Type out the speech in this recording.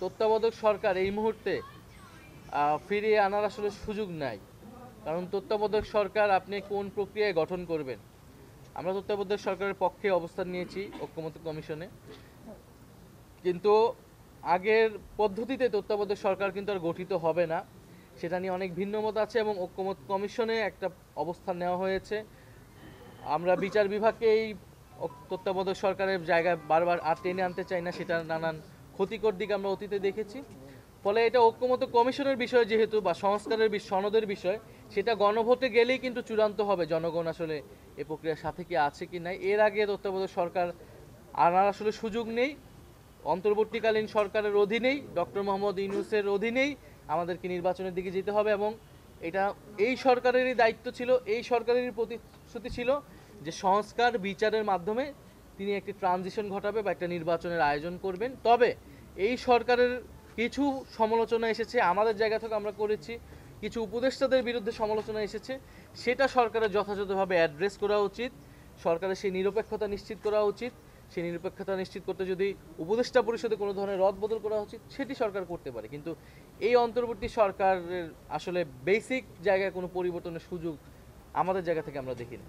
তত্ত্বাবধায়ক সরকার এই মুহূর্তে ফিরিয়ে আনার আসলে সুযোগ নাই। কারণ তত্ত্বাবধায়ক সরকার আপনি কোন প্রক্রিয়ায় গঠন করবেন। আমরা তত্ত্বাবধায়ক সরকারের পক্ষে অবস্থান নিয়েছি ঐক্যমত্য কমিশনে, কিন্তু আগের পদ্ধতিতে তত্ত্বাবধায়ক সরকার কিন্তু আর গঠিত হবে না। সেটা নিয়ে অনেক ভিন্নমত আছে এবং ঐক্যমত্য কমিশনে একটা অবস্থান নেওয়া হয়েছে। আমরা বিচার বিভাগকে এই তত্ত্বাবধায়ক সরকারের জায়গায় বারবার আর টেনে আনতে চাই না, সেটার নানান ক্ষতিকর দিক আমরা অতীতে দেখেছি। ফলে এটা ঐক্যমত্য কমিশনের বিষয় যেহেতু, বা সংস্কারের সনদের বিষয়, সেটা গণভোটে গেলেই কিন্তু চূড়ান্ত হবে জনগণ আসলে এই প্রক্রিয়ার সাথে কি আছে কি নাই। এর আগে তত্ত্বাবধায়ক সরকার আনার আসলে সুযোগ নেই। অন্তর্বর্তীকালীন সরকারের অধীনেই, ডক্টর মোহাম্মদ ইউনূসের অধীনেই আমাদেরকে নির্বাচনের দিকে যেতে হবে এবং এটা এই সরকারেরই দায়িত্ব ছিল, এই সরকারেরই প্রতিশ্রুতি ছিল যে সংস্কার বিচারের মাধ্যমে তিনি একটি ট্রানজিশন ঘটাবে বা একটা নির্বাচনের আয়োজন করবেন। তবে এই সরকারের কিছু সমালোচনা এসেছে, আমাদের জায়গা থেকে আমরা করেছি, কিছু উপদেষ্টাদের বিরুদ্ধে সমালোচনা এসেছে, সেটা সরকারের যথাযথভাবে অ্যাড্রেস করা উচিত। সরকারের সেই নিরপেক্ষতা নিশ্চিত করা উচিত। সেই নিরপেক্ষতা নিশ্চিত করতে যদি উপদেষ্টা পরিষদে কোনো ধরনের রদবদল করা উচিত, সেটি সরকার করতে পারে। কিন্তু এই অন্তর্বর্তী সরকারের আসলে বেসিক জায়গায় কোনো পরিবর্তনের সুযোগ আমাদের জায়গা থেকে আমরা দেখি না।